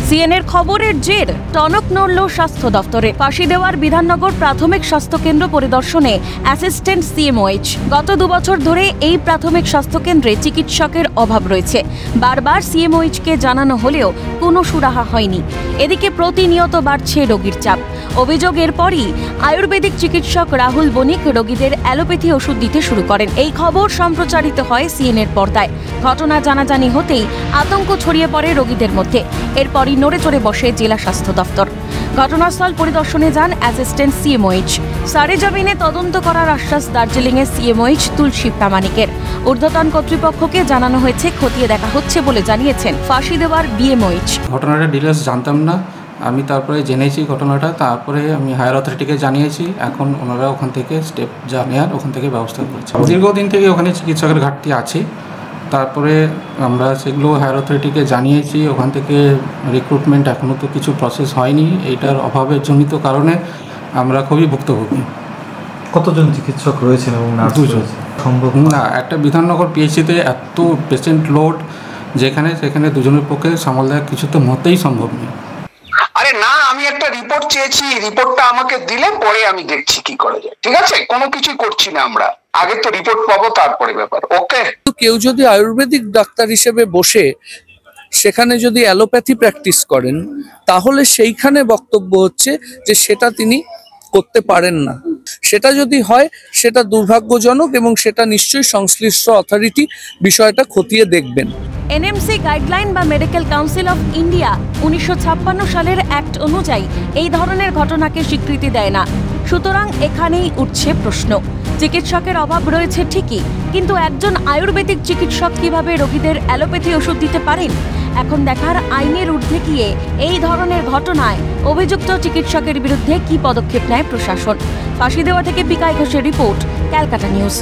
সিএনএর খবরের জের টনক নড়ল স্বাস্থ্য দফতরে। ফাঁসি দেওয়ার বিধাননগর প্রাথমিক স্বাস্থ্যকেন্দ্র পরিদর্শনে অ্যাসিস্ট্যান্ট সিএমওএইচ। গত 2 বছর ধরে এই প্রাথমিক স্বাস্থ্যকেন্দ্রে চিকিৎসকের অভাব রয়েছে। বারবার সিএমওএইচকে জানানো হলেও কোনো সুরাহা হয়নি। এদিকে প্রতিনিয়ত বাড়ছে রোগীর চাপ। অভিযোগ এরপরই আয়ুর্বেদিক চিকিৎসক রাহুল বণিক রোগীদের অ্যালোপ্যাথি ওষুধ দিতে শুরু করেন। এই খবর সম্প্রচারিত হয় সিএনএর পর্দায়। ঘটনা জানাজানি হতেই আতঙ্ক ছড়িয়ে পড়ে রোগীদের মধ্যে। এরপরই নড়ে চড়ে বসে জেলা স্বাস্থ্য দফতর। ঘটনাস্থল পরিদর্শনে যান অ্যাসিস্ট্যান্ট সিএমওএইচ। সারেজমিনে তদন্ত করার আশ্বাস দার্জিলিংয়ের সিএমওএইচ তুলসী প্রামাণিকের। ঊর্ধ্বতন কর্তৃপক্ষকে জানানো হয়েছে, খতিয়ে দেখা হচ্ছে বলে জানিয়েছেন ফাঁসি দেওয়ার বিএমওএইচ। ঘটনাটা ডিটেলস জানতাম না, আমি তারপরে জেনেছি ঘটনাটা, তারপরে আমি হায়ার অথরিটিকে জানিয়েছি। এখন ওনারা ওখান থেকে স্টেপ যা নেওয়ার ওখান থেকে ব্যবস্থা করছে। দীর্ঘদিন থেকে ওখানে চিকিৎসকের ঘাটতি আছে, তারপরে আমরা সেগুলো হায়ার অথরিটিকে জানিয়েছি। ওখান থেকে রিক্রুটমেন্ট এখনও তো কিছু প্রসেস হয়নি। এইটার অভাবের জনিত কারণে আমরা খুবই ভুক্তভোগী। কতজন চিকিৎসক রয়েছেন এবং নার্স রয়েছে? সম্ভব না, একটা বিধাননগর পিএইচসিতে এত পেশেন্ট লোড যেখানে সেখানে দুজনের পক্ষে সামাল দেওয়া কিছু তো মতেই সম্ভব নেই। আরে না, আমি একটা রিপোর্ট চেয়েছি, রিপোর্টটা আমাকে দিলে পরে আমি দেখছি কি করা যায়। ঠিক আছে, কোনো কিছুই করছি না আমরা, আগে তো রিপোর্ট পাবো তারপরে ব্যাপার। ওকে, কেউ যদি আয়ুর্বেদিক ডাক্তার হিসেবে বসে সেখানে যদি অ্যালোপ্যাথি প্র্যাকটিস করেন, তাহলে সেইখানে বক্তব্য হচ্ছে যে সেটা তিনি করতে পারেন না। সেটা যদি হয় সেটা দুর্ভাগ্যজনক এবং সেটা নিশ্চয়ই সংশ্লিষ্ট অথরিটি বিষয়টা খতিয়ে দেখবেন। এনএমসি গাইডলাইন বা মেডিকেল কাউন্সিল অফ ইন্ডিয়া 1956 সালের অ্যাক্ট অনুযায়ী এই ধরনের ঘটনাকে স্বীকৃতি দেয় না। সুতরাং এখানেই উঠছে প্রশ্ন। চিকিৎসকের অভাব রয়েছে ঠিকই, কিন্তু একজন আয়ুর্বেদিক চিকিৎসক কিভাবে রোগীদের অ্যালোপ্যাথি ওষুধ দিতে পারেন? এখন দেখার আইনের ঊর্ধ্বে গিয়ে এই ধরনের ঘটনায় অভিযুক্ত চিকিৎসকের বিরুদ্ধে কি পদক্ষেপ নেয় প্রশাসন। ফাঁসি দেওয়া থেকে বিকাশ ঘোষের রিপোর্ট, ক্যালকাটা নিউজ।